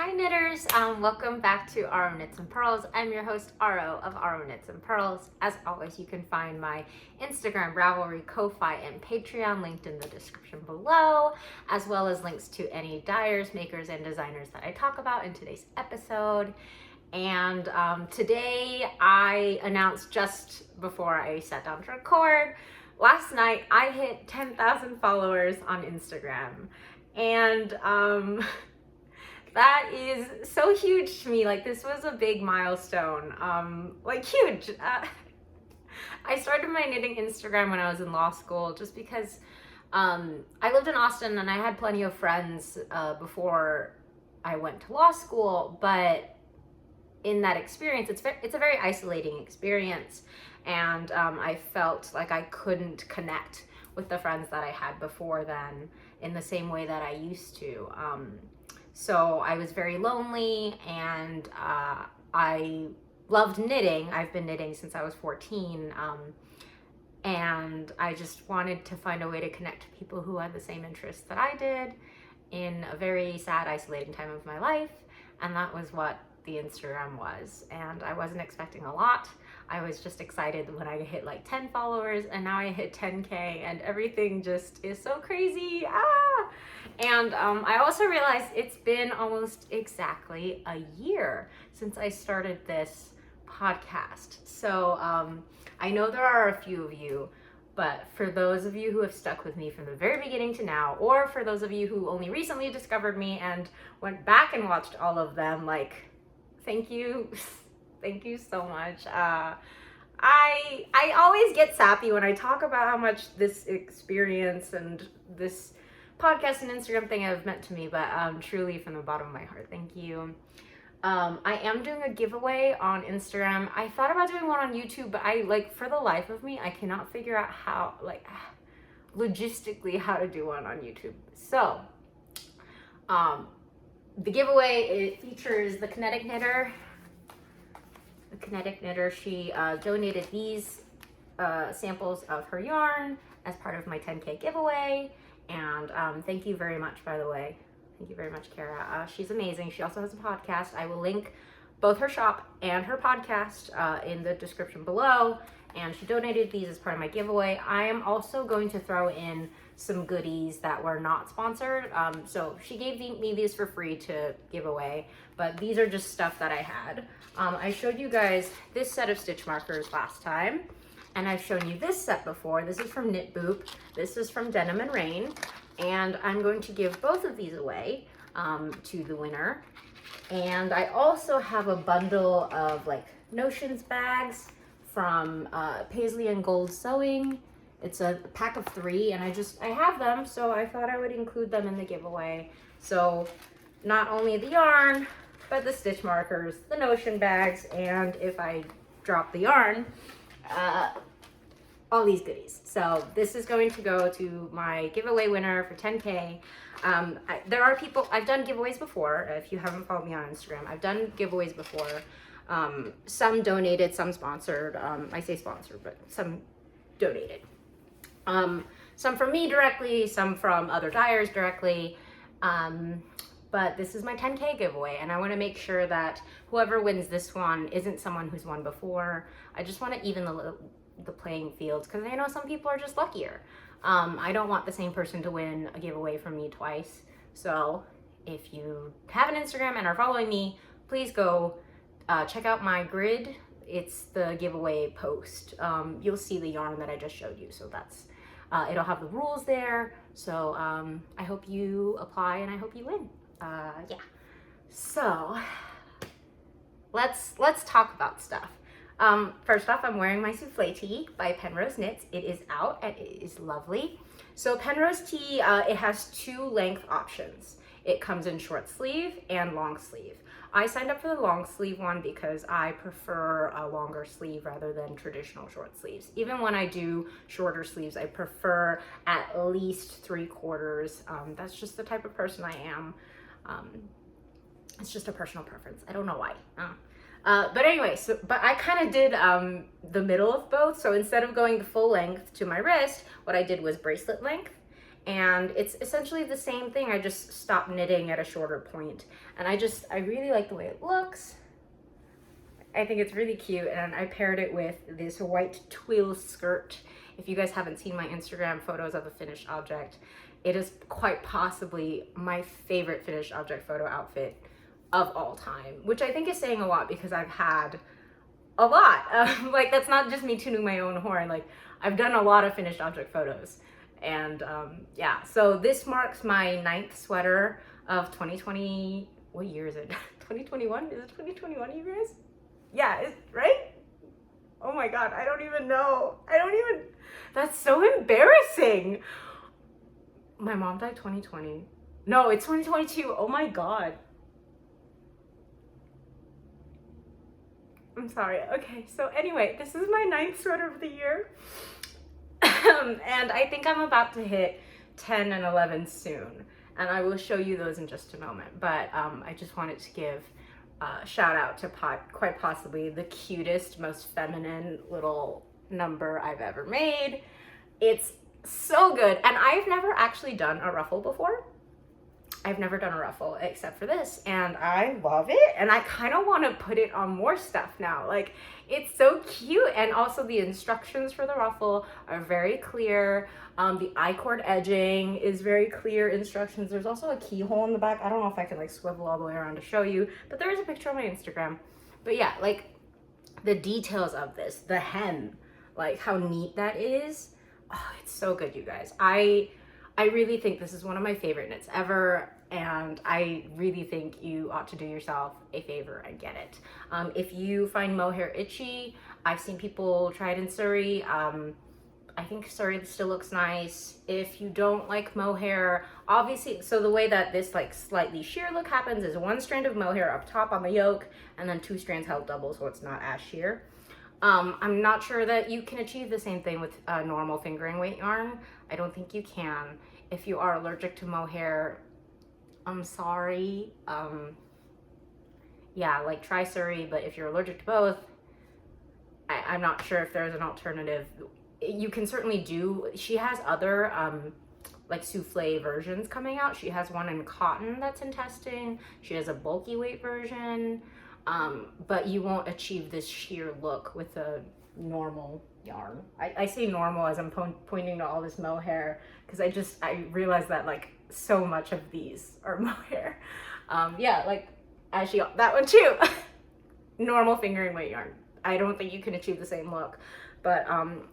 Hi knitters, welcome back to Aro Knits and Purls. I'm your host Aro of Aro Knits and Purls. As always, you can find my Instagram, Ravelry, Ko-Fi, and Patreon linked in the description below, as well as links to any dyers, makers, and designers that I talk about in today's episode. And today I announced just before I sat down to record, last night I hit 10,000 followers on Instagram. And that is so huge to me. Like, this was a big milestone, like huge. I started my knitting Instagram when I was in law school just because I lived in Austin and I had plenty of friends before I went to law school, but in that experience, it's a very isolating experience, and I felt like I couldn't connect with the friends that I had before then in the same way that I used to. So I was very lonely, and I loved knitting. I've been knitting since I was 14, and I just wanted to find a way to connect to people who had the same interests that I did in a very sad, isolating time of my life, and that was what the Instagram was. And I wasn't expecting a lot. I was just excited when I hit like 10 followers, and now I hit 10K, and everything just is so crazy. And I also realized it's been almost exactly a year since I started this podcast. So I know there are a few of you, but for those of you who have stuck with me from the very beginning to now, or for those of you who only recently discovered me and went back and watched all of them, like, thank you. Thank you so much. I always get sappy when I talk about how much this experience and this podcast and Instagram thing have meant to me, but truly from the bottom of my heart, thank you. I am doing a giveaway on Instagram. I thought about doing one on YouTube, but for the life of me, I cannot figure out how, logistically how to do one on YouTube. So, the giveaway, it features the Kinetic Knitter. The Kinetic Knitter, she donated these samples of her yarn as part of my 10K giveaway. And thank you very much, by the way. Thank you very much, Kara. She's amazing. She also has a podcast. I will link both her shop and her podcast in the description below. And she donated these as part of my giveaway. I am also going to throw in some goodies that were not sponsored. So she gave me these for free to give away, but these are just stuff that I had. I showed you guys this set of stitch markers last time, and I've shown you this set before. This is from Knit Boop. This is from Denim and Rain, and I'm going to give both of these away to the winner. And I also have a bundle of notions bags from Paisley and Gold Sewing. It's a pack of 3, and I have them, so I thought I would include them in the giveaway. So not only the yarn, but the stitch markers, the notion bags, and if I drop the yarn, all these goodies. So this is going to go to my giveaway winner for 10K. There are people, I've done giveaways before. If you haven't followed me on Instagram, I've done giveaways before. Some donated, some sponsored. I say sponsored, but some donated. Some from me directly, some from other dyers directly. But this is my 10K giveaway, and I want to make sure that whoever wins this one isn't someone who's won before. I just want to even the playing field, because I know some people are just luckier. I don't want the same person to win a giveaway from me twice. So if you have an Instagram and are following me, please go check out my grid. It's the giveaway post. You'll see the yarn that I just showed you. So that's, it'll have the rules there. So I hope you apply and I hope you win. Yeah. So let's talk about stuff. First off, I'm wearing my Souffle Tee by Penrose Knits. It is out and it is lovely. So Penrose Tee, it has 2 length options. It comes in short sleeve and long sleeve. I signed up for the long sleeve one because I prefer a longer sleeve rather than traditional short sleeves. Even when I do shorter sleeves, I prefer at least 3/4. That's just the type of person I am. It's just a personal preference. I don't know why. But anyway, but I kind of did the middle of both. So instead of going the full length to my wrist, what I did was bracelet length. and it's essentially the same thing. I just stopped knitting at a shorter point, and I really like the way it looks. I think it's really cute, and I paired it with this white twill skirt. If you guys haven't seen my Instagram photos of the finished object, it is quite possibly my favorite finished object photo outfit of all time, which I think is saying a lot because I've had a lot. Like, that's not just me tuning my own horn. Like, I've done a lot of finished object photos. And yeah, so this marks my 9th sweater of 2020. What year is it? 2021? Is it 2021, you guys? Yeah, right? Oh my God, I don't even know. That's so embarrassing. My mom died 2020. No, it's 2022. Oh my God. I'm sorry. Okay, so anyway, this is my 9th sweater of the year. And I think I'm about to hit 10 and 11 soon. And I will show you those in just a moment. But I just wanted to give a shout out to quite possibly the cutest, most feminine little number I've ever made. It's so good. And I've never actually done a ruffle before. I've never done a ruffle except for this, and I love it, and I kind of want to put it on more stuff now. Like, it's so cute, and also the instructions for the ruffle are very clear. The I-cord edging is very clear instructions. There's also a keyhole in the back. I don't know if I can like swivel all the way around to show you, but there is a picture on my Instagram. But yeah, like the details of this, the hem, like how neat that is. Oh, it's so good, you guys. I really think this is one of my favorite knits ever, and I really think you ought to do yourself a favor and get it. If you find mohair itchy, I've seen people try it in Surrey. I think Surrey still looks nice. If you don't like mohair, obviously, so the way that this like slightly sheer look happens is 1 strand of mohair up top on the yoke, and then 2 strands held double, so it's not as sheer. I'm not sure that you can achieve the same thing with normal fingering weight yarn. I don't think you can. If you are allergic to mohair, I'm sorry. Yeah, like try Surrey, but if you're allergic to both, I'm not sure if there's an alternative. You can certainly do, she has other like souffle versions coming out. She has one in cotton that's in testing. She has a bulky weight version, but you won't achieve this sheer look with a normal yarn. I say normal as I'm pointing to all this mohair, because I realize that like so much of these are mohair. Yeah, like actually that one too. Normal fingering weight yarn. I don't think you can achieve the same look, but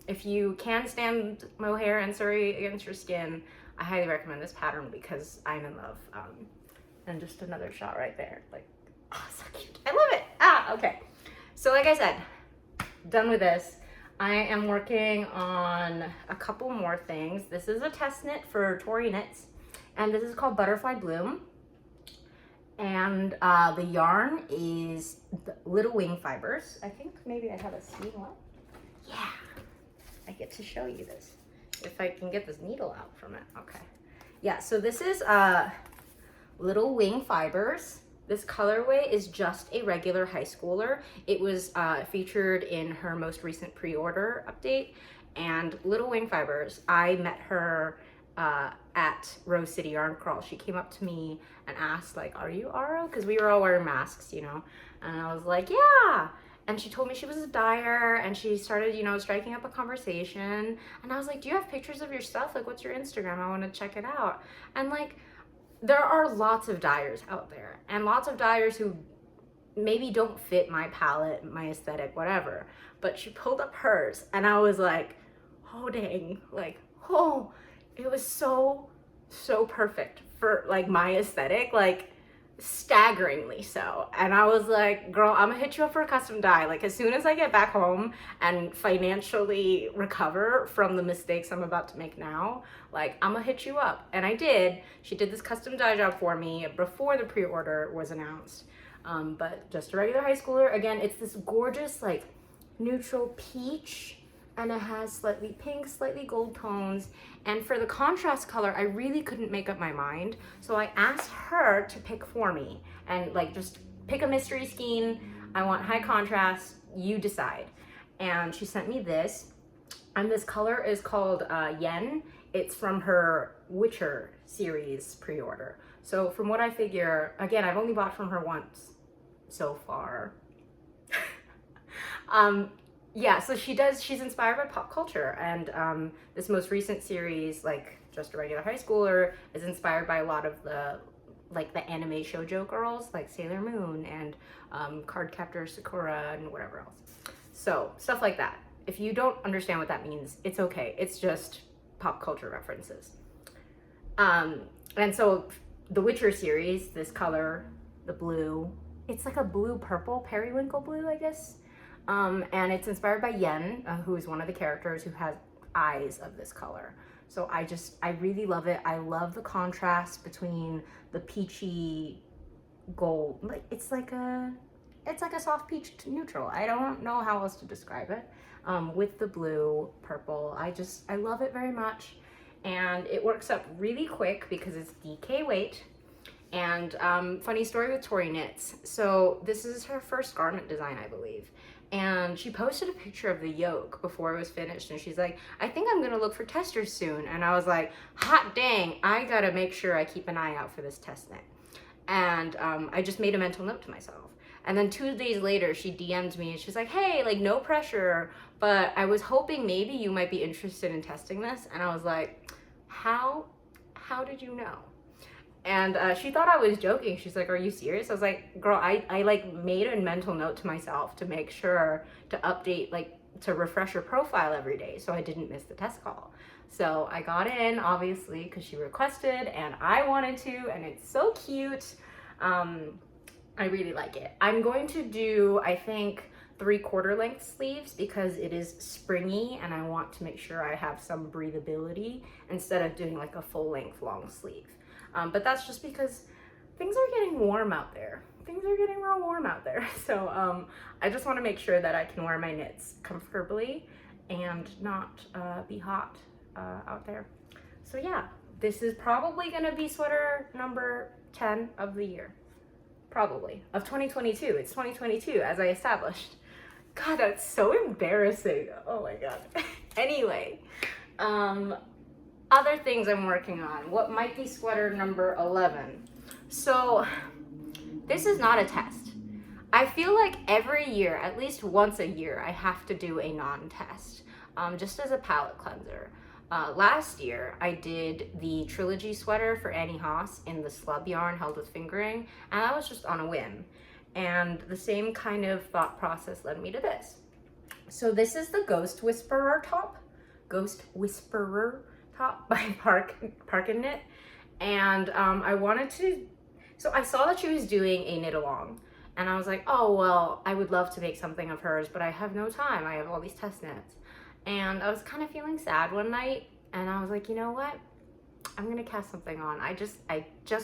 if you can stand mohair and Surrey against your skin, I highly recommend this pattern because I'm in love. And just another shot right there, like, oh, so cute. I love it. Okay. So like I said, done with this. I am working on a couple more things. This is a test knit for Toriknitsnyc, and this is called Butterfly Bloom. And the yarn is the Little Wing Fibers. I think maybe I have a seam one. Yeah, I get to show you this. If I can get this needle out from it. Okay. Yeah, so this is Little Wing Fibers. This colorway is just a regular high schooler. It was featured in her most recent pre-order update. And Little Wing Fibers, I met her at Rose City Yarn Crawl. She came up to me and asked, like, are you Aro? Because we were all wearing masks, you know? And I was like, yeah. And she told me she was a dyer, and she started, you know, striking up a conversation. And I was like, do you have pictures of your stuff? Like, what's your Instagram? I want to check it out. And like, there are lots of dyers out there, and lots of dyers who maybe don't fit my palette, my aesthetic, whatever. But she pulled up hers, and I was like, oh dang, like, oh, it was so perfect for like my aesthetic, like staggeringly so. And I was like, girl, I'm gonna hit you up for a custom dye. Like, as soon as I get back home and financially recover from the mistakes I'm about to make now, like, I'm gonna hit you up. And I did. She did this custom dye job for me before the pre-order was announced. But just a regular high schooler. Again, it's this gorgeous like neutral peach, and it has slightly pink, slightly gold tones. And for the contrast color, I really couldn't make up my mind. So I asked her to pick for me and like, just pick a mystery skein. I want high contrast, you decide. And she sent me this, and this color is called Yen. it's from her Witcher series pre-order. So from what I figure, again, I've only bought from her once so far. Yeah, so she's inspired by pop culture, and this most recent series, like Just a Regular High Schooler, is inspired by a lot of the anime shoujo girls, like Sailor Moon and Cardcaptor Sakura and whatever else. So stuff like that. If you don't understand what that means, it's okay. It's just pop culture references. And so the Witcher series, this color, the blue, it's like a blue-purple, periwinkle blue, I guess. And it's inspired by Yen, who is one of the characters who has eyes of this color. So I really love it. I love the contrast between the peachy gold. Like it's like a soft peach neutral. I don't know how else to describe it. With the blue, purple. I love it very much. And it works up really quick because it's DK weight. And funny story with Toriknitsnyc. So this is her first garment design, I believe. And she posted a picture of the yoke before it was finished, and she's like, I think I'm gonna look for testers soon. And I was like, hot dang, I gotta make sure I keep an eye out for this test knit. And I just made a mental note to myself. And then 2 days later, she DM'd me and she's like, hey, like no pressure, but I was hoping maybe you might be interested in testing this. And I was like, how did you know? And she thought I was joking. She's like, are you serious? I was like, girl, I like made a mental note to myself to make sure to update, like to refresh her profile every day so I didn't miss the test call. So I got in, obviously, because she requested and I wanted to, and it's so cute. I really like it. I'm going to do, I think, 3/4 length sleeves because it is springy and I want to make sure I have some breathability instead of doing like a full length long sleeve. But that's just because things are getting warm out there. Things are getting real warm out there. So I just want to make sure that I can wear my knits comfortably and not be hot out there. So yeah, this is probably going to be sweater number 10 of the year. Probably. Of 2022. It's 2022, as I established. God, that's so embarrassing. Oh my God. Anyway, other things I'm working on. What might be sweater number 11? So this is not a test. I feel like every year, at least once a year, I have to do a non-test, just as a palette cleanser. Last year, I did the trilogy sweater for Annie Haas in the slub yarn held with fingering, and that was just on a whim. And the same kind of thought process led me to this. So this is the Ghost Whisperer top. Ghost Whisperer top by Park and Knit. And I wanted to, so I saw that she was doing a knit along. And I was like, oh, well, I would love to make something of hers, but I have no time. I have all these test knits. And I was kind of feeling sad one night. And I was like, you know what? I'm going to cast something on. I just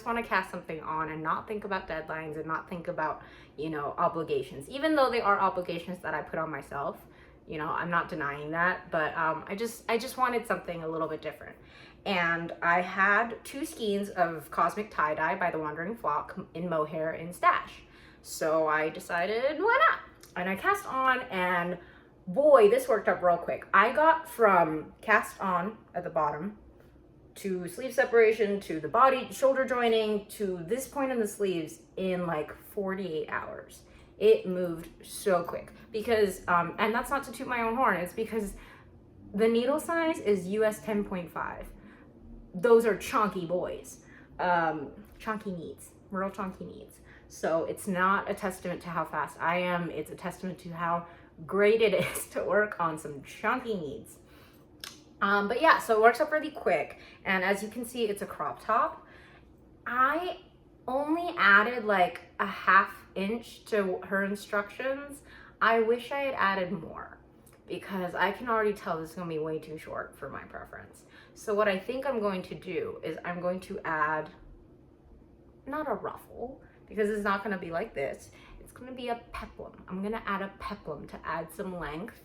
want to cast something on and not think about deadlines and not think about, you know, obligations. Even though they are obligations that I put on myself. You know, I'm not denying that, but I just wanted something a little bit different. And I had 2 skeins of Cosmic Tie-Dye by the Wandering Flock in mohair in stash. So I decided, why not? And I cast on, and boy, this worked up real quick. I got from cast on at the bottom to sleeve separation to the body, shoulder joining to this point in the sleeves in like 48 hours. It moved so quick because, and that's not to toot my own horn, it's because the needle size is US 10.5. Those are chunky boys, chunky needs, real chunky needs. So it's not a testament to how fast I am, it's a testament to how great it is to work on some chunky needs. But yeah, so it works up really quick. And as you can see, it's a crop top. I only added like a ½ inch to her instructions. I wish I had added more because I can already tell this is gonna be way too short for my preference. So what I think I'm going to do is I'm going to add, not a ruffle, because it's not gonna be like this. It's gonna be a peplum. I'm gonna add a peplum to add some length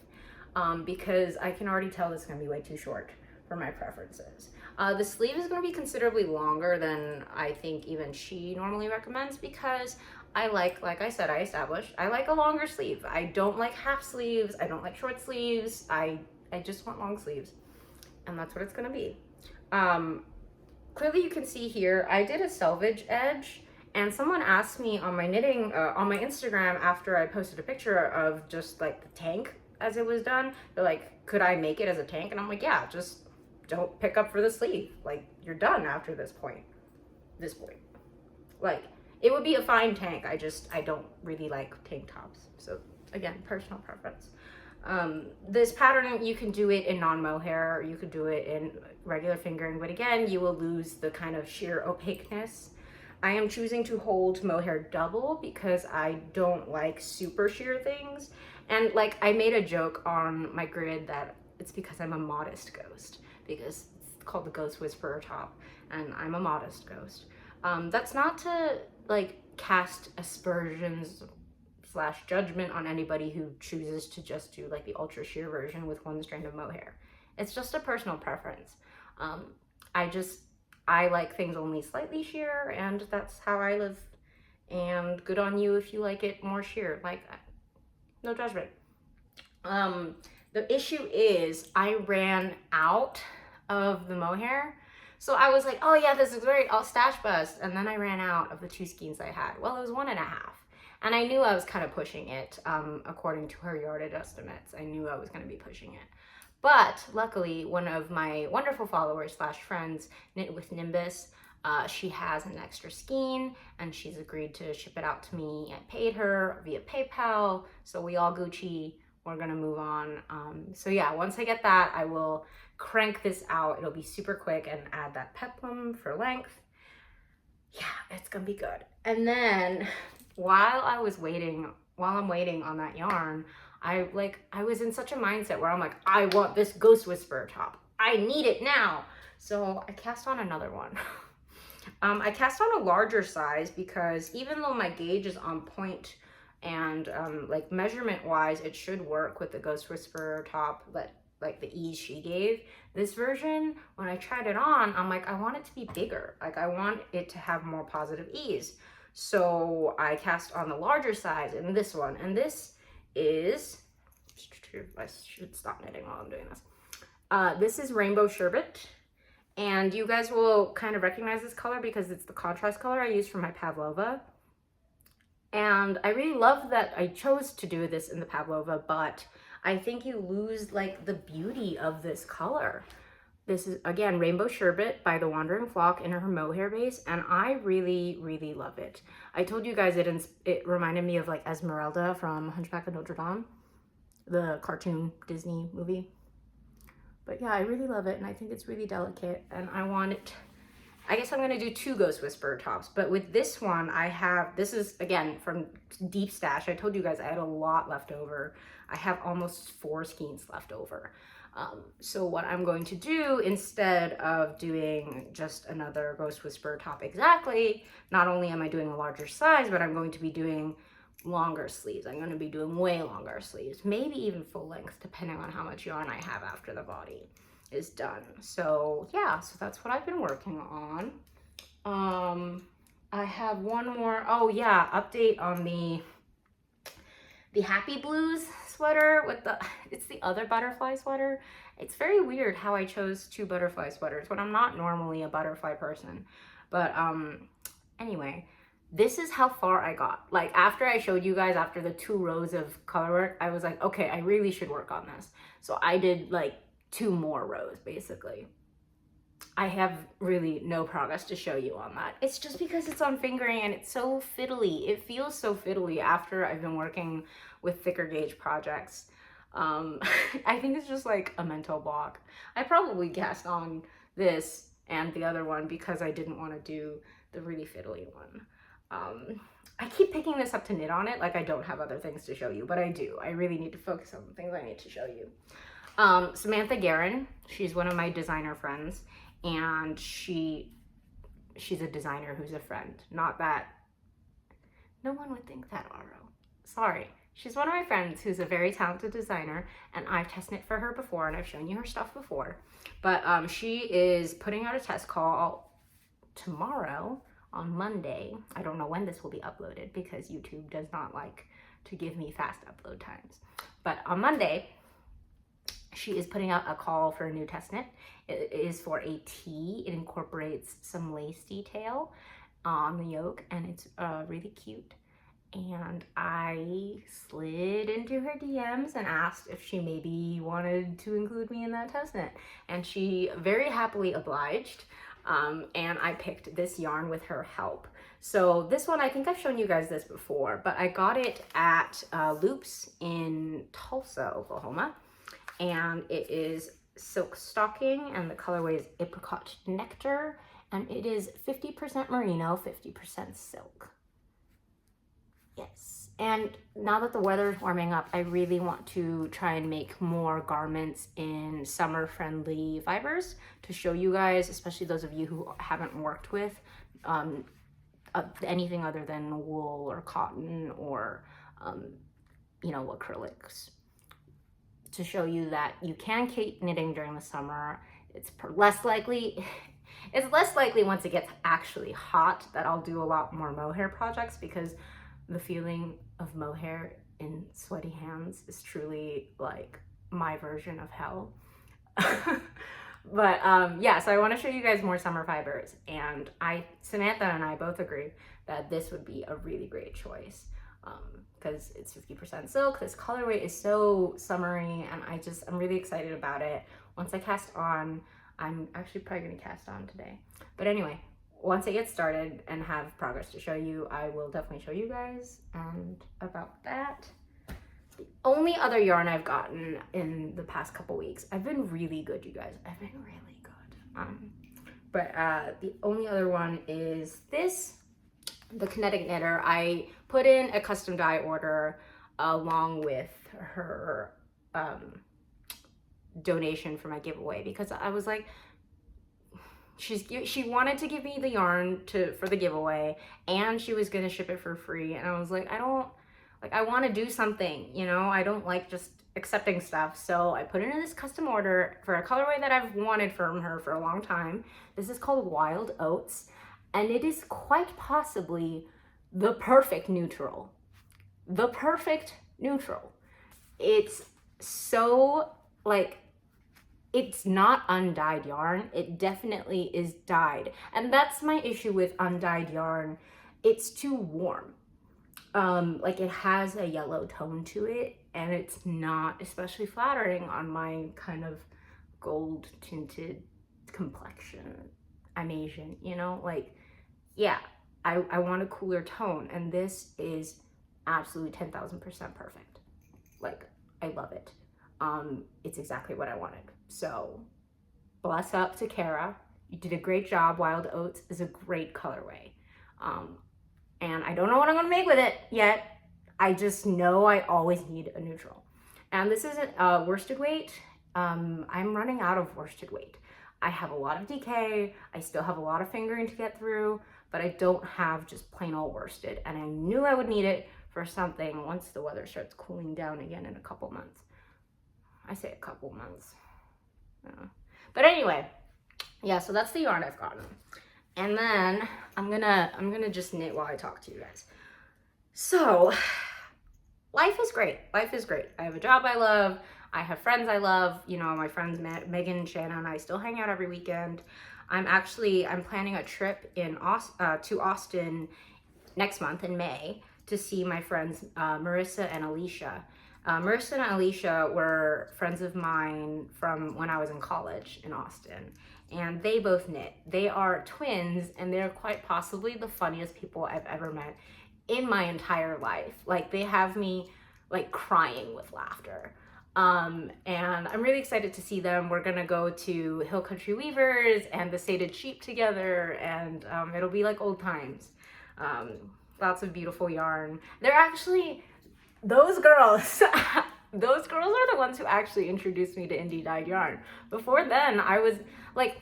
because I can already tell this is gonna be way too short for my preferences. The sleeve is going to be considerably longer than I think even she normally recommends because I like I said, I established, I like a longer sleeve. I don't like half sleeves. I don't like short sleeves. I just want long sleeves. And that's what it's going to be. Clearly you can see here, I did a selvage edge, and someone asked me on my knitting, on my Instagram after I posted a picture of just like the tank as it was done. They're like, could I make it as a tank? And I'm like, yeah, just don't pick up for the sleeve. Like, you're done after this point. Like, it would be a fine tank. I don't really like tank tops. So again, personal preference. This pattern, you can do it in non-mohair, you could do it in regular fingering, but again, you will lose the kind of sheer opaqueness. I am choosing to hold mohair double because I don't like super sheer things. And like, I made a joke on my grid that it's because I'm a modest ghost, because it's called the Ghost Whisperer top, and I'm a modest ghost. That's not to like cast aspersions / judgment on anybody who chooses to just do like the ultra sheer version with one strand of mohair. It's just a personal preference. I like things only slightly sheer, and that's how I live. And good on you if you like it more sheer. Like, no judgment. The issue is I ran out of the mohair. So I was like, oh yeah, this is great, I'll stash bust. And then I ran out of the 2 skeins I had. Well, it was 1.5. And I knew I was kind of pushing it, according to her yardage estimates. I knew I was going to be pushing it. But luckily, one of my wonderful followers / friends, Knit with Nimbus, she has an extra skein, and she's agreed to ship it out to me. I paid her via PayPal, so we all Gucci. We're going to move on. So yeah, once I get that, I will crank this out. It'll be super quick and add that peplum for length. Yeah, it's going to be good. And then while I'm waiting on that yarn, I was in such a mindset where I'm like, I want this Ghost Whisperer top. I need it now. So I cast on another one. I cast on a larger size because even though my gauge is on point and like measurement wise, it should work with the Ghost Whisperer top, but like the ease she gave. This version, when I tried it on, I'm like, I want it to be bigger. Like, I want it to have more positive ease. So I cast on the larger size in this one, and this is, I should stop knitting while I'm doing this. This is Rainbow Sherbet, and you guys will kind of recognize this color because it's the contrast color I use for my Pavlova. And I really love that I chose to do this in the Pavlova, but I think you lose like the beauty of this color. This is, again, Rainbow Sherbet by the Wandering Flock in her mohair base, and I really, really love it. I told you guys it reminded me of like Esmeralda from Hunchback of Notre Dame, the cartoon Disney movie. But yeah, I really love it, and I think it's really delicate, and I want it. I guess I'm going to do 2 Ghost Whisperer tops, but with this one, this is, again, from Deep Stash. I told you guys I had a lot left over. I have almost 4 skeins left over. So what I'm going to do, instead of doing just another Ghost Whisperer top exactly, not only am I doing a larger size, but I'm going to be doing longer sleeves. I'm going to be doing way longer sleeves, maybe even full length, depending on how much yarn I have after the body is done. So yeah, so that's what I've been working on. I have one more, oh yeah, update on the Happy Blues sweater with it's the other butterfly sweater. It's very weird how I chose 2 butterfly sweaters when I'm not normally a butterfly person. But anyway, this is how far I got. Like, after I showed you guys, after the 2 rows of color work, I was like, okay, I really should work on this. So I did like 2 more rows, basically. I have really no progress to show you on that. It's just because it's on fingering and it's so fiddly. It feels so fiddly after I've been working with thicker gauge projects. I think it's just like a mental block. I probably cast on this and the other one because I didn't want to do the really fiddly one. I keep picking this up to knit on it, like I don't have other things to show you, but I do. I really need to focus on the things I need to show you. Samantha Guerin, she's one of my designer friends, and she's a designer who's a friend. Not that, no one would think that, Aro. Sorry. She's one of my friends who's a very talented designer, and I've test knit for her before, and I've shown you her stuff before. But she is putting out a test call tomorrow on Monday. I don't know when this will be uploaded because YouTube does not like to give me fast upload times. But on Monday, she is putting out a call for a new test knit. It is for a tee. It incorporates some lace detail on the yoke, and it's really cute. And I slid into her DMs and asked if she maybe wanted to include me in that test knit, and she very happily obliged. And I picked this yarn with her help. So this one, I think I've shown you guys this before, but I got it at Loops in Tulsa, Oklahoma, and it is silk stocking, and the colorway is Apricot Nectar, and it is 50% merino, 50% silk. Yes, and now that the weather is warming up, I really want to try and make more garments in summer-friendly fibers to show you guys, especially those of you who haven't worked with anything other than wool or cotton or, you know, acrylics, to show you that you can keep knitting during the summer. It's less likely once it gets actually hot that I'll do a lot more mohair projects, because the feeling of mohair in sweaty hands is truly like my version of hell. But yeah, so I want to show you guys more summer fibers, and Samantha and I both agree that this would be a really great choice, because it's 50% silk. This colorway is so summery, and I'm really excited about it. Once I cast on, I'm actually probably gonna cast on today. But anyway, once I get started and have progress to show you, I will definitely show you guys. And about that, the only other yarn I've gotten in the past couple weeks, I've been really good, you guys. I've been really good. But the only other one is this, the Kinetic Knitter. I put in a custom dye order along with her donation for my giveaway, because I was like, she wanted to give me the yarn for the giveaway, and she was gonna ship it for free, and I was like, I want to do something, you know. I don't like just accepting stuff. So I put in this custom order for a colorway that I've wanted from her for a long time. This is called Wild Oats, and it is quite possibly the perfect neutral. The perfect neutral. It's so, like, it's not undyed yarn. It definitely is dyed. And that's my issue with undyed yarn. It's too warm. Like, it has a yellow tone to it, and it's not especially flattering on my kind of gold tinted complexion. I'm Asian, you know, like, yeah, I want a cooler tone, and this is absolutely 10,000% perfect. Like, I love it. It's exactly what I wanted. So bless up to Kara. You did a great job. Wild Oats is a great colorway. And I don't know what I'm gonna make with it yet. I just know I always need a neutral. And this isn't worsted weight. I'm running out of worsted weight. I have a lot of DK. I still have a lot of fingering to get through, but I don't have just plain old worsted. And I knew I would need it for something once the weather starts cooling down again in a couple months. I say a couple months. But anyway, yeah, so that's the yarn I've gotten. And then I'm gonna just knit while I talk to you guys. So life is great. Life is great. I have a job I love. I have friends I love. You know, my friends Megan, Shanna, and I still hang out every weekend. I'm planning a trip to Austin next month in May to see my friends Marissa and Alicia. Marissa and Alicia were friends of mine from when I was in college in Austin, and they both knit. They are twins, and they're quite possibly the funniest people I've ever met in my entire life. Like, they have me like crying with laughter. And I'm really excited to see them. We're gonna go to Hill Country Weavers and the Sated Sheep together, and it'll be like old times. Lots of beautiful yarn. They're actually, those girls are the ones who actually introduced me to indie dyed yarn. Before then, I was like,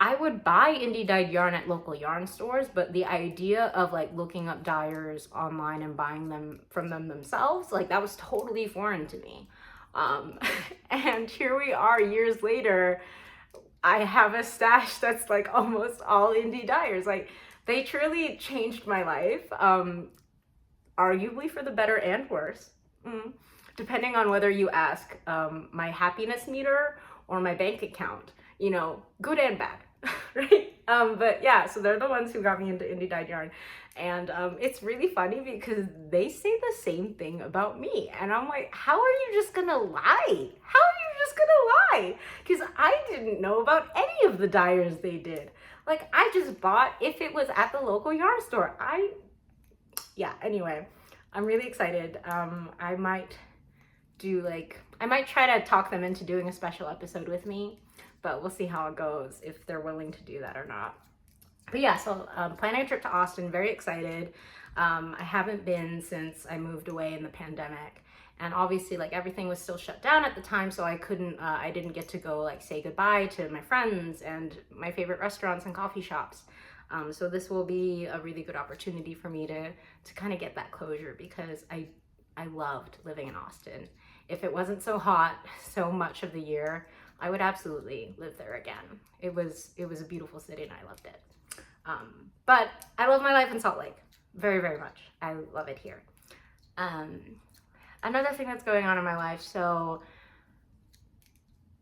I would buy indie dyed yarn at local yarn stores, but the idea of like looking up dyers online and buying them from them themselves, like, that was totally foreign to me. And here we are years later. I have a stash that's like almost all indie dyers. Like, they truly changed my life, arguably for the better and worse. depending on whether you ask my happiness meter or my bank account, you know, good and bad, right? But yeah, so they're the ones who got me into indie dyed yarn. And it's really funny because they say the same thing about me. And I'm like, how are you just gonna lie? How are you just gonna lie? Because I didn't know about any of the dyers they did. Like, I just bought if it was at the local yarn store. Yeah, anyway, I'm really excited. I might try to talk them into doing a special episode with me, but we'll see how it goes, if they're willing to do that or not. But yeah, so planning a trip to Austin, very excited. I haven't been since I moved away in the pandemic. And obviously, like, everything was still shut down at the time, so I didn't get to go, like, say goodbye to my friends and my favorite restaurants and coffee shops. So this will be a really good opportunity for me to kind of get that closure, because I loved living in Austin. If it wasn't so hot so much of the year, I would absolutely live there again. It was a beautiful city and I loved it. But I love my life in Salt Lake very, very much. I love it here. Another thing that's going on in my life, so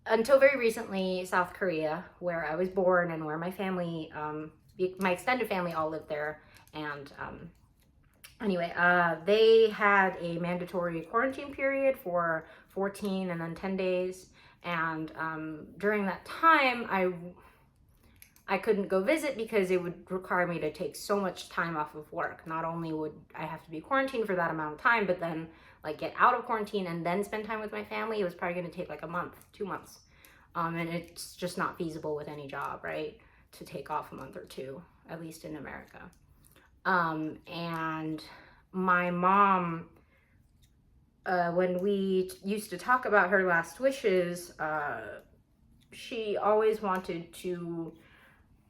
until very recently, South Korea, where I was born and where my family, my extended family all lived there. And anyway, they had a mandatory quarantine period for 14 and then 10 days. And during that time, I couldn't go visit because it would require me to take so much time off of work. Not only would I have to be quarantined for that amount of time, but then like get out of quarantine and then spend time with my family. It was probably going to take like a month, 2 months. And it's just not feasible with any job, right? To take off a month or two, at least in America. And my mom, when we used to talk about her last wishes, she always wanted to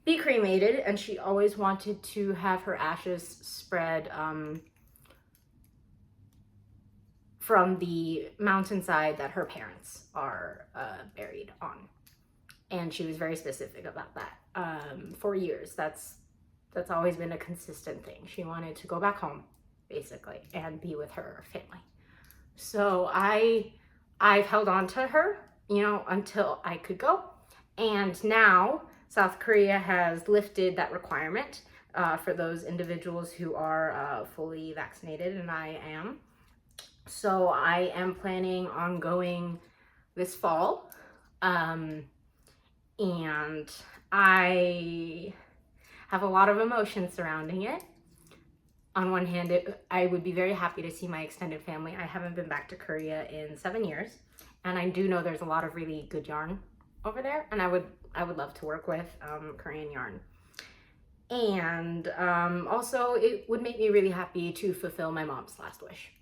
be cremated, and she always wanted to have her ashes spread from the mountainside that her parents are buried on. And she was very specific about that for years. That's always been a consistent thing. She wanted to go back home, basically, and be with her family. So I've held on to her, you know, until I could go. And now South Korea has lifted that requirement for those individuals who are fully vaccinated, and I am. So I am planning on going this fall. And I have a lot of emotions surrounding it. On one hand, I would be very happy to see my extended family. I haven't been back to Korea in 7 years, and I do know there's a lot of really good yarn over there, and I would love to work with Korean yarn. And also, it would make me really happy to fulfill my mom's last wish.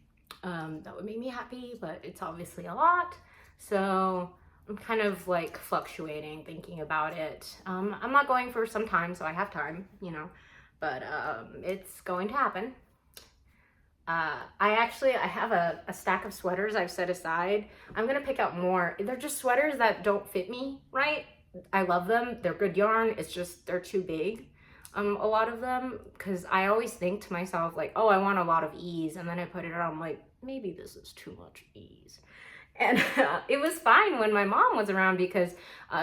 That would make me happy, but it's obviously a lot, so I'm kind of like fluctuating, thinking about it. I'm not going for some time, so I have time, you know, but it's going to happen. I have a stack of sweaters I've set aside. I'm gonna pick out more. They're just sweaters that don't fit me right. I love them. They're good yarn. It's just they're too big. A lot of them, because I always think to myself like, oh, I want a lot of ease, and then I put it on, I'm like, maybe this is too much ease. And it was fine when my mom was around because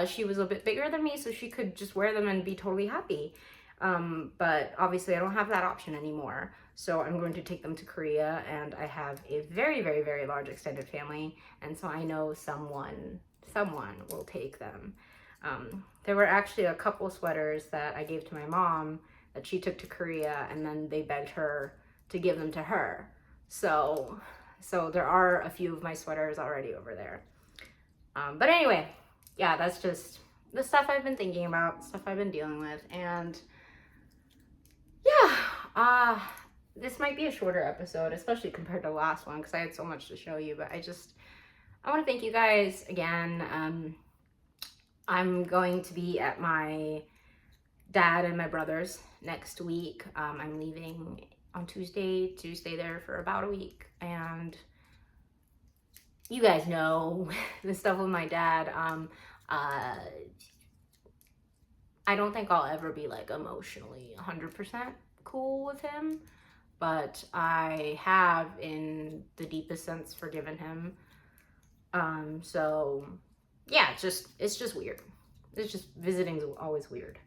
she was a bit bigger than me, so she could just wear them and be totally happy. But obviously I don't have that option anymore. So I'm going to take them to Korea, and I have a very, very, very large extended family. And so I know someone will take them. There were actually a couple sweaters that I gave to my mom that she took to Korea, and then they begged her to give them to her. So there are a few of my sweaters already over there. But anyway, yeah, that's just the stuff I've been thinking about, stuff I've been dealing with. And yeah, this might be a shorter episode, especially compared to the last one, because I had so much to show you. But I want to thank you guys again. I'm going to be at my dad and my brother's next week. I'm leaving on Tuesday to stay there for about a week. And you guys know the stuff with my dad. I don't think I'll ever be like emotionally 100% cool with him. but I have, in the deepest sense, forgiven him. So yeah, it's just weird. It's just, visiting is always weird.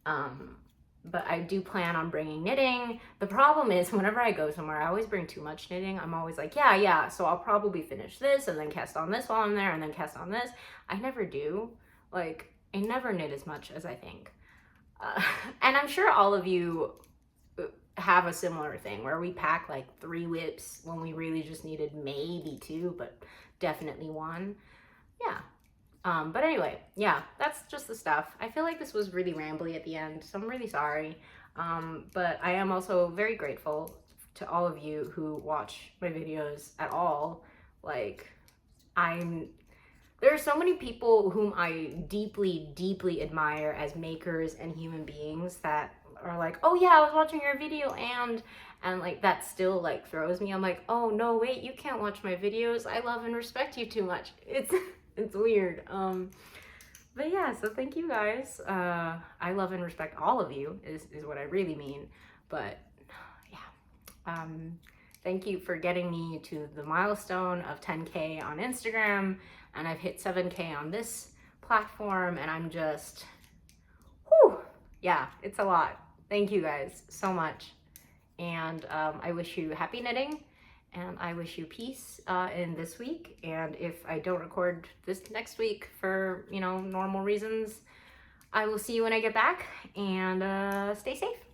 But I do plan on bringing knitting. The problem is, whenever I go somewhere, I always bring too much knitting. I'm always like, yeah, so I'll probably finish this and then cast on this while I'm there and then cast on this. I never do. Like, I never knit as much as I think. And I'm sure all of you have a similar thing where we pack like 3 whips when we really just needed maybe 2, but definitely 1. Yeah. But anyway, yeah, that's just the stuff. I feel like this was really rambly at the end, so I'm really sorry. But I am also very grateful to all of you who watch my videos at all. Like, there are so many people whom I deeply, deeply admire as makers and human beings that are like, oh yeah, I was watching your video and like that still like throws me. I'm like, oh no, wait, you can't watch my videos. I love and respect you too much. It's weird. But yeah, so thank you guys. I love and respect all of you is what I really mean. But yeah, thank you for getting me to the milestone of 10K on Instagram, and I've hit 7K on this platform, and I'm just, whew, yeah, it's a lot. Thank you guys so much. And I wish you happy knitting, and I wish you peace in this week. And if I don't record this next week for, normal reasons, I will see you when I get back, and stay safe.